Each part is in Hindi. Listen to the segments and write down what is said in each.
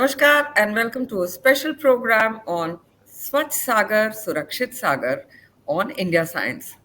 Namaskar and welcome to a special program on Swachh Sagar, Surakshit Sagar on India Science.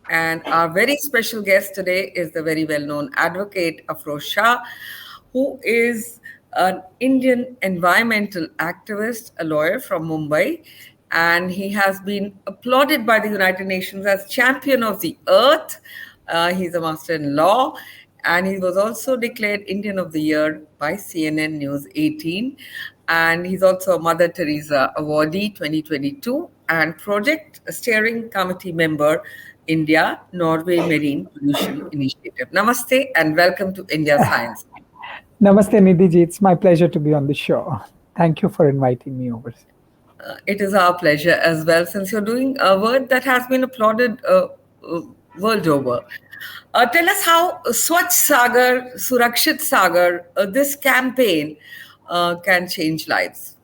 And our very special guest today is the very well-known advocate Afroz Shah, who is an Indian environmental activist, a lawyer from Mumbai, and he has been applauded by the United Nations as champion of the earth. He's a master in law, and he was also declared Indian of the Year by CNN News 18. And he's also a Mother Teresa awardee 2022 and project steering committee member, India Norway Marine Pollution Initiative. Namaste and welcome to India Science. Namaste, Nidhi ji. It's my pleasure to be on the show. Thank you for inviting me over. It is our pleasure as well, since you're doing a work that has been applauded world over. Tell us how Swachh Sagar, Surakshit Sagar, this campaign can change lives.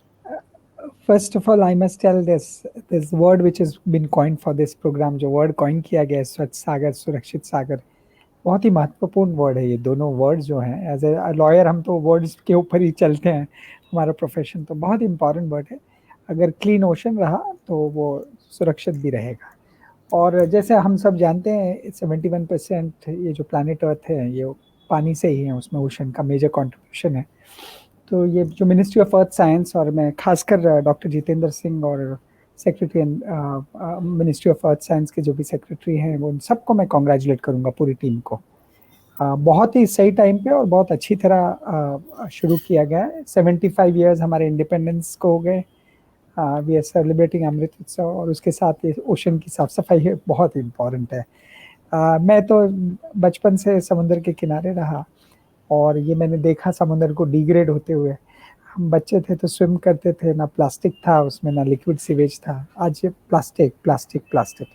First of all, I must tell this word which has been coined for this program, जो word coin किया गया है, स्वच्छ सागर, सुरक्षित सागर, बहुत ही महत्वपूर्ण वर्ड है। ये दोनों वर्ड्स जो हैं, एज ए लॉयर हम तो वर्ड्स के ऊपर ही चलते हैं, हमारा प्रोफेशन तो बहुत इम्पॉर्टेंट वर्ड है। अगर क्लीन ओशन रहा तो वो सुरक्षित भी रहेगा। और जैसे हम सब जानते हैं 71% ये जो प्लानिट अर्थ है ये पानी से ही है, उसमें ओशन का मेजर कंट्रीब्यूशन है। तो ये जो मिनिस्ट्री ऑफ अर्थ साइंस, और मैं खासकर डॉक्टर जितेंद्र सिंह और secretary ministry of earth science के जो भी सेक्रेटरी हैं, वो उन सबको मैं कॉन्ग्रेचुलेट करूँगा, पूरी टीम को। बहुत ही सही टाइम पे और बहुत अच्छी तरह शुरू किया गया है। 75 ईयर्स हमारे इंडिपेंडेंस को हो गए। वी आर सेलिब्रेटिंग अमृत उत्सव, और उसके साथ ये ओशन की साफ सफाई है, बहुत इम्पॉर्टेंट है। मैं तो बचपन से समुद्र के किनारे रहा और ये मैंने देखा समुद्र को डिग्रेड होते हुए। हम बच्चे थे तो स्विम करते थे, ना प्लास्टिक था उसमें, ना लिक्विड सीवेज था। आज ये प्लास्टिक प्लास्टिक प्लास्टिक।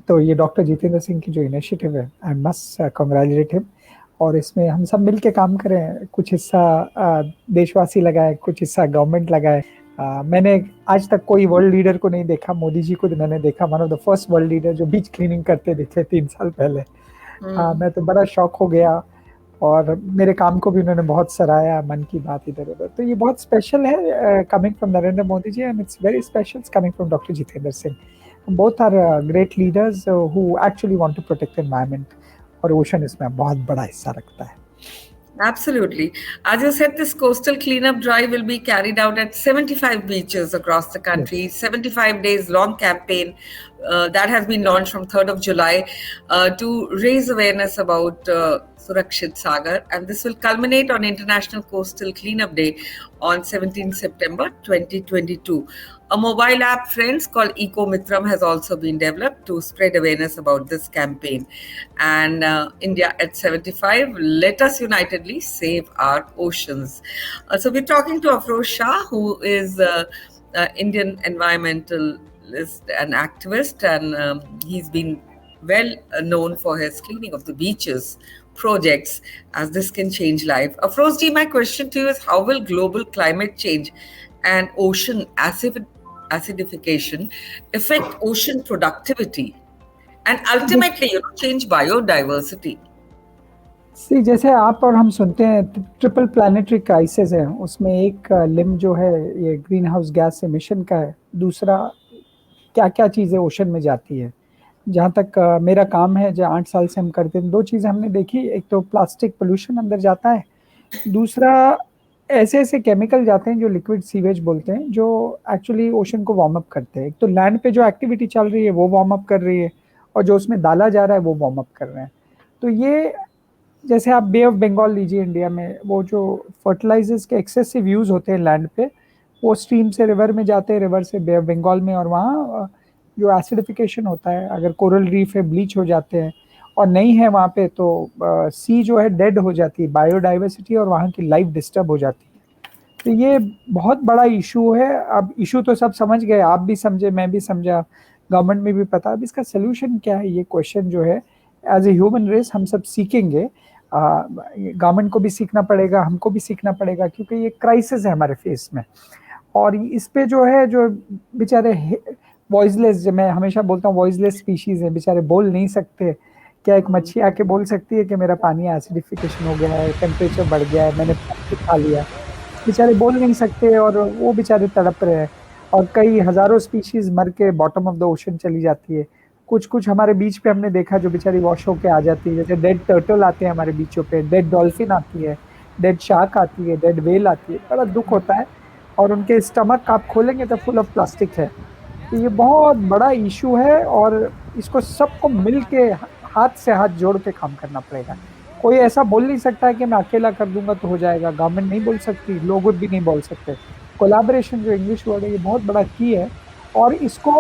तो ये डॉक्टर जितेंद्र सिंह की जो इनिशिएटिव है, आई मस्ट कांग्रेचुलेट हिम। और इसमें हम सब मिल के काम करें, कुछ हिस्सा देशवासी लगाए, कुछ हिस्सा गवर्नमेंट लगाए। मैंने आज तक कोई वर्ल्ड लीडर को नहीं देखा, मोदी जी को मैंने देखा, one of the first world leader जो बीच क्लीनिंग करते दिखे 3 साल पहले। मैं तो बड़ा शौक हो गया और मेरे काम को भी उन्होंने बहुत सराहा, मन की बात इधर उधर। तो ये बहुत स्पेशल है coming from Narendra Modi ji, and it's very special coming from doctor Jitendra Singh. Both are great leaders who actually want to protect environment, और ओशन इसमें बहुत बड़ा हिस्सा रखता है। Absolutely. As you said, this coastal cleanup drive will be carried out at 75 beaches across the country. Yes. 75 days long campaign that has been launched from 3rd of July to raise awareness about Surakshit Sagar, and this will culminate on International Coastal Cleanup Day on 17 September 2022. A mobile app, friends, called Eco Mitram has also been developed to spread awareness about this campaign. And India at 75, let us unitedly save our oceans. So we're talking to Afroz Shah, who is Indian environmentalist and activist, and he's been well known for his cleaning of the beaches projects, as this can change life. Afroz ji, my question to you is, how will global climate change and ocean acidification affect ocean productivity and ultimately change biodiversity? सी, जैसे आप और हम सुनते हैं ट्रिपल प्लानिटरी क्राइसिस है, उसमें एक लिम जो है ये ग्रीन हाउस गैस एमिशन का है, दूसरा क्या क्या चीज़ें ओशन में जाती है। जहाँ तक मेरा काम है, जो 8 साल से हम करते हैं, 2 चीज़ें हमने देखी। एक तो प्लास्टिक पोल्यूशन अंदर जाता है, दूसरा ऐसे ऐसे केमिकल जाते हैं जो लिक्विड सीवेज बोलते हैं, जो एक्चुअली ओशन को वार्म अप करते हैं। एक तो लैंड पे जो एक्टिविटी चल रही है वो वार्म अप कर रही है, और जो उसमें डाला जा रहा है वो वार्म अप कर रहे हैं। तो ये जैसे आप बे ऑफ बंगाल लीजिए, इंडिया में वो जो फर्टिलाइजर्स के एक्सेसिव यूज़ होते हैं लैंड पे, वो स्ट्रीम से रिवर में जाते हैं, रिवर से बे ऑफ बंगाल में, और वहाँ जो एसिडिफिकेशन होता है, अगर कोरल रीफ है ब्लीच हो जाते हैं, और नहीं है वहाँ पे तो सी जो है डेड हो जाती है, बायोडाइवर्सिटी, और वहाँ की लाइफ डिस्टर्ब हो जाती है। तो ये बहुत बड़ा इशू है। अब इशू तो सब समझ गए, आप भी समझे, मैं भी समझा, गवर्नमेंट में भी पता। अब इसका सोल्यूशन क्या है, ये क्वेश्चन जो है एज ए ह्यूमन रेस हम सब सीखेंगे। गवर्नमेंट को भी सीखना पड़ेगा, हमको भी सीखना पड़ेगा, क्योंकि ये क्राइसिस है हमारे फेस में। और इस पे जो है, जो बेचारे वॉइसलेस, जो मैं हमेशा बोलता हूँ वॉइसलेस स्पीशीज़ है, बेचारे बोल नहीं सकते। क्या एक मच्छी आके बोल सकती है कि मेरा पानी एसिडिफिकेशन हो गया है, टेम्परेचर बढ़ गया है, मैंने प्लास्टिक खा लिया? बेचारे बोल नहीं सकते और वो बेचारे तड़प रहे हैं। और कई हजारों स्पीशीज मर के बॉटम ऑफ द ओशन चली जाती है। कुछ कुछ हमारे बीच पे हमने देखा जो बेचारी वॉश होके आ जाती है, जैसे डेड टर्टल आते हैं हमारे बीचों पे, डेड डॉल्फिन आती है, डेड शार्क आती है, डेड वेल आती है, बड़ा दुख होता है। और उनके स्टमक आप खोलेंगे तो फुल ऑफ प्लास्टिक है। तो ये बहुत बड़ा इशू है और इसको सबको मिल के हाथ से हाथ जोड़ के काम करना पड़ेगा। कोई ऐसा बोल नहीं सकता है कि मैं अकेला कर दूंगा तो हो जाएगा। गवर्नमेंट नहीं बोल सकती, लोग भी नहीं बोल सकते। कोलैबोरेशन जो इंग्लिश वर्ड है ये बहुत बड़ा की है। और इसको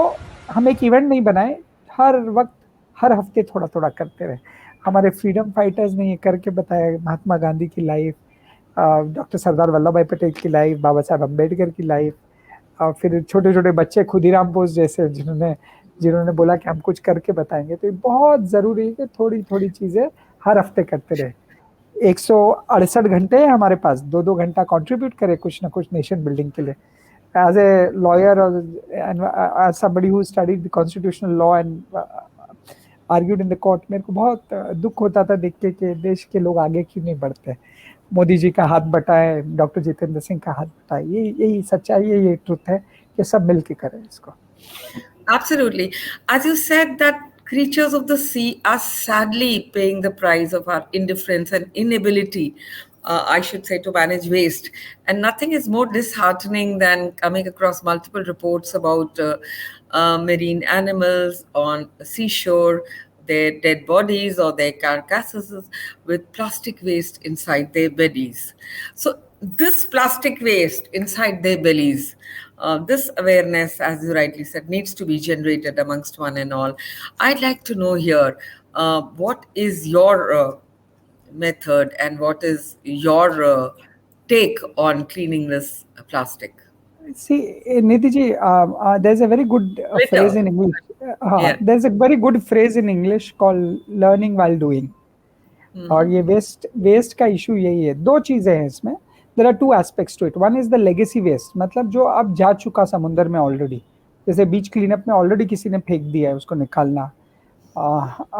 हम एक इवेंट नहीं बनाए, हर वक्त हर हफ्ते थोड़ा थोड़ा करते रहे। हमारे फ्रीडम फाइटर्स ने ये करके बताया, महात्मा गांधी की लाइफ, डॉक्टर सरदार वल्लभ भाई पटेल की लाइफ, बाबा साहब अम्बेडकर की लाइफ, और फिर छोटे छोटे बच्चे खुदीराम बोस जैसे जिन्होंने जिन्होंने बोला कि हम कुछ करके बताएंगे। तो ये बहुत जरूरी है कि थोड़ी थोड़ी चीजें हर हफ्ते करते रहे। 168 घंटे हैं हमारे पास, 2-2 घंटा कंट्रीब्यूट करें कुछ ना कुछ नेशन बिल्डिंग के लिए। एज ए लॉयर और as somebody who studied the constitutional law and argued in the court, मेरे को बहुत दुख होता था देख के कि देश के लोग आगे क्यों नहीं बढ़ते। मोदी जी का हाथ बटाए, डॉक्टर जितेंद्र सिंह का हाथ बटाए, यही सच्चाई है, ये ट्रुथ है कि सब मिल के करें इसको। Absolutely. As you said, that creatures of the sea are sadly paying the price of our indifference and inability, I should say, to manage waste. And nothing is more disheartening than coming across multiple reports about marine animals on seashore, their dead bodies or their carcasses with plastic waste inside their bellies. So, this plastic waste inside their bellies, this awareness, as you rightly said, needs to be generated amongst one and all. I'd like to know here, what is your method and what is your take on cleaning this plastic? See, Nidhi ji, there's a very good phrase Litter. in English. Yeah. There's a very good phrase in English called learning while doing. और ये वेस्ट का इशू यही है। दो चीजें हैं इसमें। There are two aspects to it. One is the legacy waste, मतलब जो अब जा चुका समुद्र में ऑलरेडी, जैसे बीच क्लीनअप में ऑलरेडी किसी ने फेंक दिया है, उसको निकालना,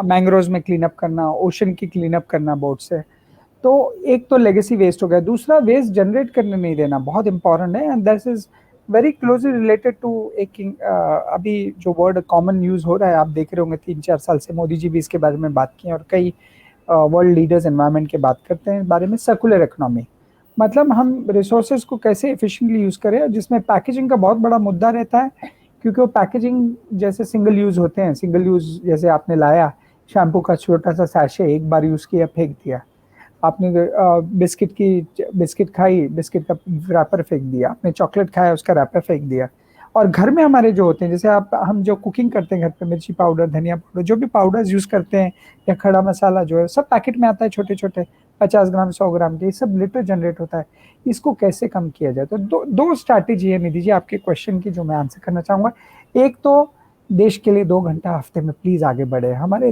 मैंग्रोव्स में क्लीनअप करना, ओशन की क्लीनअप करना बोट से। तो एक तो लेगेसी वेस्ट हो गया। दूसरा, वेस्ट जनरेट करने नहीं देना बहुत इंपॉर्टेंट है, and this is very closely related to एक अभी जो वर्ड कॉमन यूज हो रहा है, आप देख रहे होंगे 3-4 साल से मोदी जी भी इसके बारे में बात की और कई वर्ल्ड लीडर्स एनवायरनमेंट के बात करते हैं इस बारे में, सर्कुलर इकोनॉमी। मतलब हम रिसोर्सेज को कैसे एफिशिएंटली यूज करें, जिसमें पैकेजिंग का बहुत बड़ा मुद्दा रहता है, क्योंकि वो पैकेजिंग जैसे सिंगल यूज होते हैं। सिंगल यूज जैसे आपने लाया शैम्पू का छोटा सा सैशे, एक बार यूज किया फेंक दिया। आपने बिस्किट खाई, बिस्किट का रैपर फेंक दिया। आपने चॉकलेट खाया, उसका रैपर फेंक दिया। और घर में हमारे जो होते हैं, जैसे हम जो कुकिंग करते हैं घर पे, मिर्ची पाउडर, धनिया पाउडर, जो भी पाउडर्स यूज करते हैं या खड़ा मसाला जो है, सब पैकेट में आता है, छोटे छोटे 50 ग्राम 100 ग्राम के, ये सब लिटर जनरेट होता है। इसको कैसे कम किया जाए? तो दो स्ट्रैटेजी है निधि जी आपके क्वेश्चन की जो मैं आंसर करना चाहूंगा। एक तो देश के लिए 2 घंटा हफ्ते में प्लीज आगे बढ़े। हमारे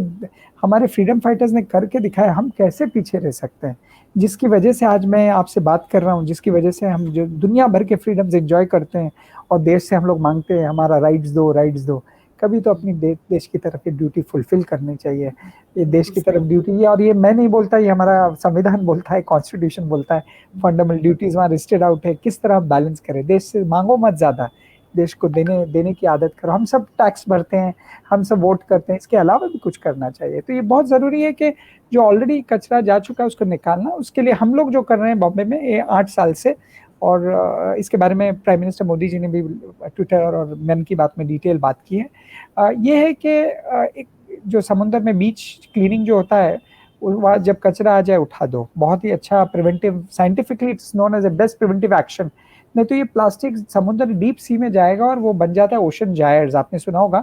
हमारे फ्रीडम फाइटर्स ने करके दिखाया, हम कैसे पीछे रह सकते हैं, जिसकी वजह से आज मैं आपसे बात कर रहा हूँ, जिसकी वजह से हम जो दुनिया भर के फ्रीडम्स एंजॉय करते हैं और देश से हम लोग मांगते हैं हमारा राइट्स दो, राइट्स दो। कभी तो अपनी देश की तरफ ड्यूटी फुलफिल करनी चाहिए। ये देश की तरफ ड्यूटी है, और ये मैं नहीं बोलता, ये हमारा संविधान बोलता है, कॉन्स्टिट्यूशन बोलता है, फंडामेंटल ड्यूटीज वहाँ लिस्टेड आउट है। किस तरह बैलेंस करें? देश से मांगो मत ज्यादा, देश को देने देने की आदत करो। हम सब टैक्स भरते हैं, हम सब वोट करते हैं, इसके अलावा भी कुछ करना चाहिए। तो ये बहुत जरूरी है कि जो ऑलरेडी कचरा जा चुका है उसको निकालना। उसके लिए हम लोग जो कर रहे हैं बॉम्बे में ये 8 साल से, और इसके बारे में प्राइम मिनिस्टर मोदी जी ने भी ट्विटर और मन की बात में डिटेल बात की है। ये है कि एक जो समुद्र में बीच क्लीनिंग जो होता है, वहाँ जब कचरा आ जाए उठा दो। बहुत ही अच्छा preventive, scientifically it's known as a best preventive action. नहीं तो ये प्लास्टिक समुद्र डीप सी में जाएगा और वो बन जाता है ओशन जायर्स। आपने सुना होगा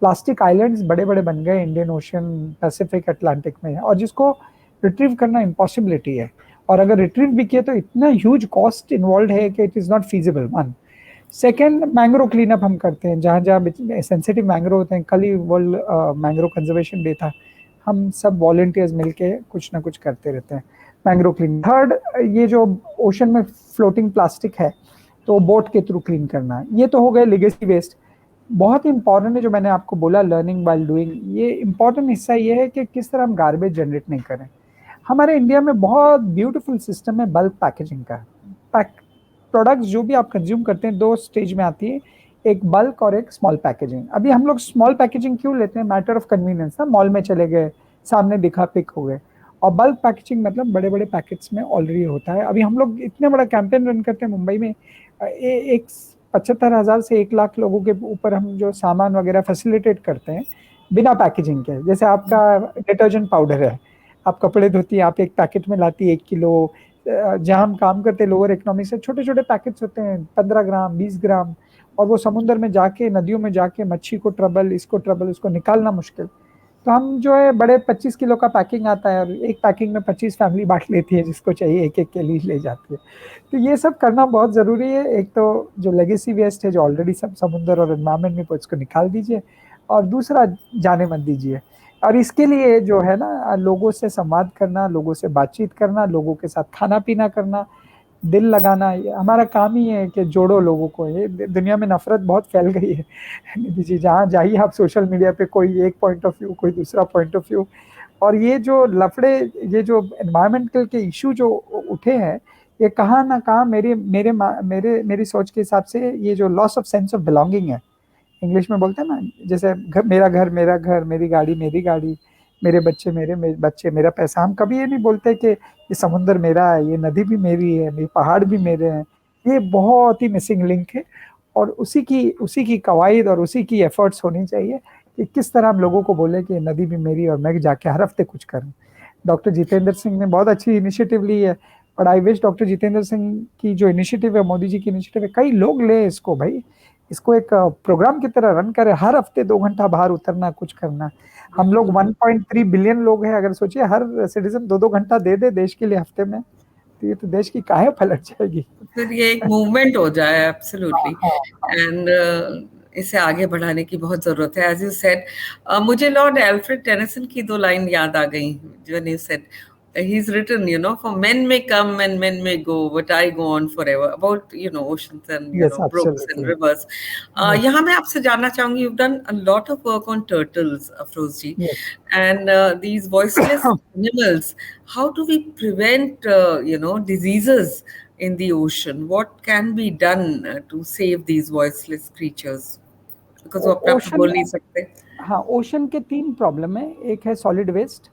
प्लास्टिक आइलैंड्स बड़े बड़े बन गए इंडियन ओशन, पैसिफिक, अटलांटिक में, और जिसको रिट्रीव करना इम्पॉसिबिलिटी है। और अगर रिट्रीव भी किए तो इतना ह्यूज कॉस्ट इन्वॉल्व है कि it is not feasible. One second, mangrove cleanup हम करते हैं जहाँ जहाँ सेंसिटिव मैंग्रो होते हैं। कल ही वर्ल्ड मैंग्रो कंजर्वेशन डे था। हम सब वॉलंटियर्स मिलके कुछ ना कुछ करते रहते हैं मैंग्रो क्लीन। थर्ड, ये जो ओशन में फ्लोटिंग प्लास्टिक है तो बोट के थ्रू क्लीन करना। ये तो हो गए लेगेसी वेस्ट। बहुत इंपॉर्टेंट है जो मैंने आपको बोला, लर्निंग व्हाइल डूइंग। ये इंपॉर्टेंट हिस्सा ये है कि किस तरह हम गार्बेज जनरेट नहीं करें। हमारे इंडिया में बहुत ब्यूटीफुल सिस्टम है बल्क पैकेजिंग का। प्रोडक्ट्स जो भी आप कंज्यूम करते हैं, दो स्टेज में आती है, एक बल्क और एक स्मॉल पैकेजिंग। अभी हम लोग स्मॉल पैकेजिंग क्यों लेते हैं? मैटर ऑफ कन्वीनियंस ना, मॉल में चले गए, सामने दिखा, पिक हो गए। और बल्क पैकेजिंग मतलब बड़े बड़े पैकेट्स में ऑलरेडी होता है। अभी हम लोग इतने बड़ा कैंपेन रन करते हैं मुंबई में, एक 75,000 से 1 लाख लोगों के ऊपर हम जो सामान वगैरह फैसिलिटेट करते हैं बिना पैकेजिंग के। जैसे आपका डिटर्जेंट पाउडर है, आप कपड़े धोती है, आप एक पैकेट में लाती है 1 किलो। जहाँ हम काम करते हैं लोअर इकोनॉमी से, छोटे छोटे पैकेट्स होते हैं, 15 ग्राम, 20 ग्राम, और वो समुद्र में जाके, नदियों में जाके, मच्छी को ट्रबल, इसको ट्रबल, उसको निकालना मुश्किल। तो हम जो है बड़े 25 किलो का पैकिंग आता है, और एक पैकिंग में 25 फैमिली बांट लेती है, जिसको चाहिए एक एक के लिए ले जाती है। तो ये सब करना बहुत जरूरी है। एक तो जो लेगेसी वेस्ट है जो ऑलरेडी सब समुद्र और एनवायरमेंट में, उसको निकाल दीजिए, और दूसरा जाने मत दीजिए। और इसके लिए जो है ना, लोगों से संवाद करना, लोगों से बातचीत करना, लोगों के साथ खाना पीना करना, दिल लगाना, ये हमारा काम ही है कि जोड़ो लोगों को। ये दुनिया में नफरत बहुत फैल गई है निधि जी, जहाँ जाइए आप सोशल मीडिया पे, कोई एक पॉइंट ऑफ व्यू, कोई दूसरा पॉइंट ऑफ व्यू। और ये जो लफड़े, ये जो एनवायरमेंटल के इशू जो उठे हैं, ये कहाँ ना कहाँ मेरी सोच के हिसाब से ये जो loss of sense of belonging है, इंग्लिश में बोलते हैं ना, जैसे मेरा घर मेरा घर, मेरी गाड़ी मेरी गाड़ी, मेरे बच्चे मेरे बच्चे, मेरा पैसा। हम कभी ये नहीं बोलते कि ये समुंदर मेरा है, ये नदी भी मेरी है, ये पहाड़ भी मेरे हैं। ये बहुत ही मिसिंग लिंक है, और उसी की कवायद और उसी की एफर्ट्स होनी चाहिए कि किस तरह हम लोगों को बोले कि नदी भी मेरी, और मैं जाके हर हफ्ते कुछ करूँ। डॉक्टर जितेंद्र सिंह ने बहुत अच्छी इनिशिएटिव ली है, और I wish doctor Jitendra Singh की जो इनिशिएटिव है, मोदी जी की इनिशिएटिव है, कई लोग ले इसको भाई, इसको एक प्रोग्राम की तरह रन करे, हर हफ्ते 2 घंटा बाहर उतरना, कुछ करना। हम लोग 1.3 बिलियन लोग हैं, अगर सोचिए हर सिटीजन 2-2 घंटा दे दे देश के लिए हफ्ते में, तो ये तो देश की काहे पलट जाएगी। फिर ये एक मूवमेंट हो जाए, एब्सोल्युटली। हाँ, हाँ, एंड इसे आगे बढ़ाने की बहुत जरूरत है, एज यू सेड। मुझे लॉर्ड एल्फ्रेड टेनिसन की दो लाइन याद आ गई, when you said he's written, for men may come and men may go, but I go on forever, about oceans and yes brooks and absolutely, rivers. Yes, यहाँ मैं आपसे जानना चाहूंगी, you've done a lot of work on turtles, Afroz ji, yes. and these voiceless animals. How do we prevent diseases in the ocean? What can be done to save these voiceless creatures? Because वो अपने आप तो ओशन, बोल नहीं सकते। हाँ, ओशन के 3 प्रॉब्लम है। एक है सॉलिड वेस्ट,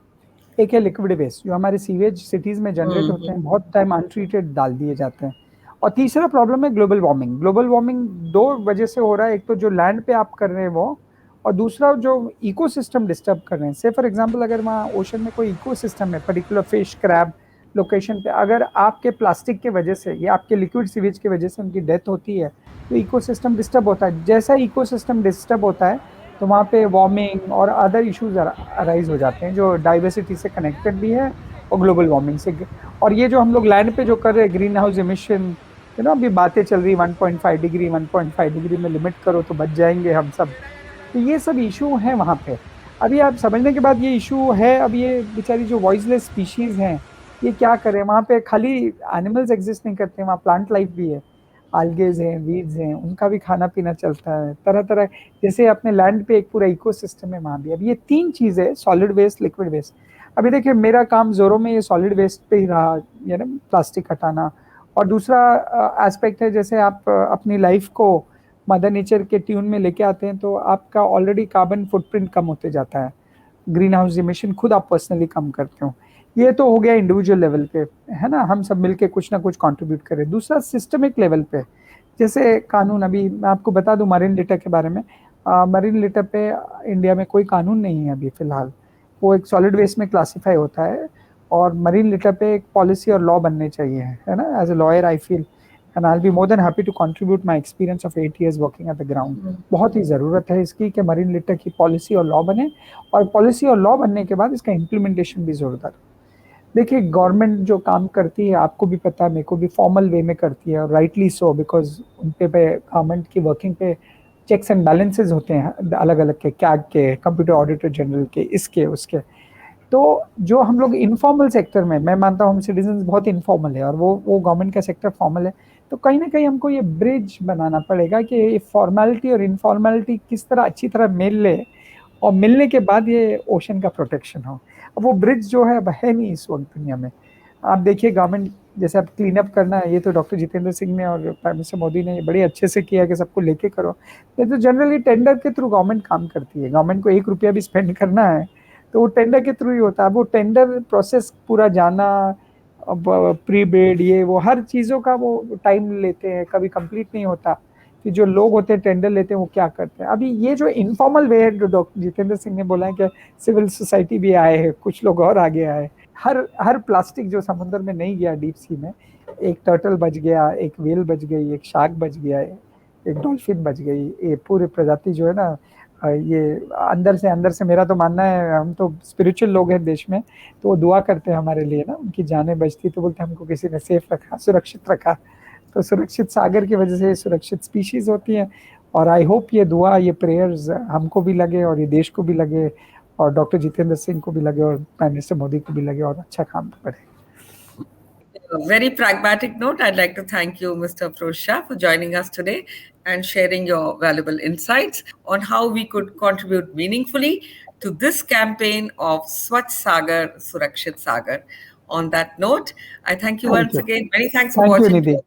एक है लिक्विड वेस्ट, जो हमारे सीवेज सिटीज में जनरेट होते हैं, बहुत टाइम अनट्रीटेड डाल दिए जाते हैं। और तीसरा प्रॉब्लम है ग्लोबल वार्मिंग। ग्लोबल वार्मिंग 2 वजह से हो रहा है, एक तो जो लैंड पे आप कर रहे हैं वो, और दूसरा जो इकोसिस्टम डिस्टर्ब कर रहे हैं। से फॉर एग्जांपल, अगर वहाँ ओशन में कोई इकोसिस्टम है, पर्टिकुलर फिश, क्रैब लोकेशन पे, अगर आपके प्लास्टिक के वजह से या आपके लिक्विड सीवेज की वजह से उनकी डेथ होती है, तो इकोसिस्टम डिस्टर्ब होता है। जैसा इकोसिस्टम डिस्टर्ब होता है, तो वहाँ पे वार्मिंग और अदर इश्यूज अराइज हो जाते हैं, जो डाइवर्सिटी से कनेक्टेड भी है और ग्लोबल वार्मिंग से। और ये जो हम लोग लैंड पे जो कर रहे हैं, ग्रीन हाउस इमिशन, अभी बातें चल रही, 1.5 डिग्री 1.5 डिग्री में लिमिट करो तो बच जाएंगे हम सब। तो ये सब इशू है वहाँ पे। अभी आप समझने के बाद ये इशू है। अब ये बेचारी जो वॉइसलेस स्पीशीज हैं, ये क्या करें? वहाँ पे खाली एनिमल्स एग्जिस्ट नहीं करते, वहाँ प्लांट लाइफ भी है, आल्गेज हैं, वीड्स हैं, उनका भी खाना पीना चलता है, तरह तरह। जैसे अपने लैंड पे एक पूरा इकोसिस्टम है वहाँ भी। अब ये 3 चीजें, सॉलिड वेस्ट, लिक्विड वेस्ट। अभी देखिए, मेरा काम जोरों में ये सॉलिड वेस्ट पे ही रहा, प्लास्टिक हटाना। और दूसरा एस्पेक्ट है, जैसे आप अपनी लाइफ को मदर नेचर के ट्यून में लेके आते हैं, तो आपका ऑलरेडी कार्बन फुटप्रिंट कम होते जाता है, ग्रीन हाउस इमिशन खुद आप पर्सनली कम करते हो। ये तो हो गया इंडिविजुअल लेवल पे, है ना, हम सब मिलके कुछ ना कुछ कंट्रीब्यूट करें। दूसरा सिस्टमिक लेवल पे, जैसे कानून। अभी मैं आपको बता दूं मरीन लिटर के बारे में। मरीन लिटर पे इंडिया में कोई कानून नहीं है अभी फिलहाल। वो एक सॉलिड वेस्ट में क्लासिफाई होता है, और मरीन लिटर पे एक पॉलिसी और लॉ बनने चाहिए, है ना। As a lawyer I feel, and I will be more than happy to contribute my experience of 8 years working at the ground. बहुत ही ज़रूरत है इसकी कि मरीन लिटर की पॉलिसी और लॉ बने, और पॉलिसी और लॉ बनने के बाद इसका इम्प्लीमेंटेशन भी जोरदार। देखिए, गवर्नमेंट जो काम करती है, आपको भी पता है, मेरे को भी, फॉर्मल वे में करती है, और राइटली सो, बिकॉज उन पे गवर्नमेंट की वर्किंग पे चेक्स एंड बैलेंसेज होते हैं अलग अलग के, कैग के, कंप्यूटर ऑडिटर जनरल के, इसके उसके। तो जो हम लोग इनफॉर्मल सेक्टर में, मैं मानता हूँ हम सिटीजन बहुत इनफॉर्मल है, और वो गवर्नमेंट का सेक्टर फॉर्मल है। तो कहीं ना कहीं हमको ये ब्रिज बनाना पड़ेगा कि फॉर्मेलिटी और इनफॉर्मेलिटी किस तरह अच्छी तरह मिल ले, और मिलने के बाद ये ओशन का प्रोटेक्शन हो। अब वो ब्रिज जो है अब है नहीं इस वक्त दुनिया में। आप देखिए गवर्नमेंट जैसे अब क्लीन अप करना है, ये तो डॉक्टर जितेंद्र सिंह ने और प्राइम मिनिस्टर मोदी ने बड़े अच्छे से किया कि सबको लेके करो। ये तो जनरली टेंडर के थ्रू गवर्नमेंट काम करती है, गवर्नमेंट को 1 रुपया भी स्पेंड करना है तो वो टेंडर के थ्रू ही होता है। वो टेंडर प्रोसेस पूरा जाना, अब प्री बिड ये वो हर चीज़ों का वो टाइम लेते हैं, कभी कंप्लीट नहीं होता। कि जो लोग होते हैं टेंडर लेते हैं वो क्या करते हैं। अभी ये जो इनफॉर्मल वे है, जो डॉक्टर जितेंद्र सिंह ने बोला है कि सिविल सोसाइटी भी आए हैं, कुछ लोग और आगे आए, हर प्लास्टिक जो समुद्र में नहीं गया डीप सी में, एक टर्टल बच गया, एक व्हेल बच गई, एक शार्क बच गया, एक डॉल्फिन बच गई, ये पूरी प्रजाति जो है ना, ये अंदर से मेरा तो मानना है, हम तो स्पिरिचुअल लोग हैं देश में, तो वो दुआ करते हैं हमारे लिए ना, उनकी जानें बचती तो बोलते हमको किसी ने सेफ रखा, सुरक्षित रखा। तो सुरक्षित सागर की वजह से सुरक्षित स्पीशीज होती हैं। और आई होप ये दुआ, ये प्रेयर्स हमको भी लगे और ये देश को भी लगे और डॉक्टर जितेंद्र सिंह को भी लगे और प्राइम मिनिस्टर मोदी को भी लगे और अच्छा काम करे। A very pragmatic note, I'd like to thank you, Mr. Afroz Shah, for joining us today and sharing your valuable insights on how we could contribute meaningfully to this campaign of Swachh Sagar, Surakshit Sagar. On that note, I thank you once again. Many thanks for Thank you, watching. Nidhi.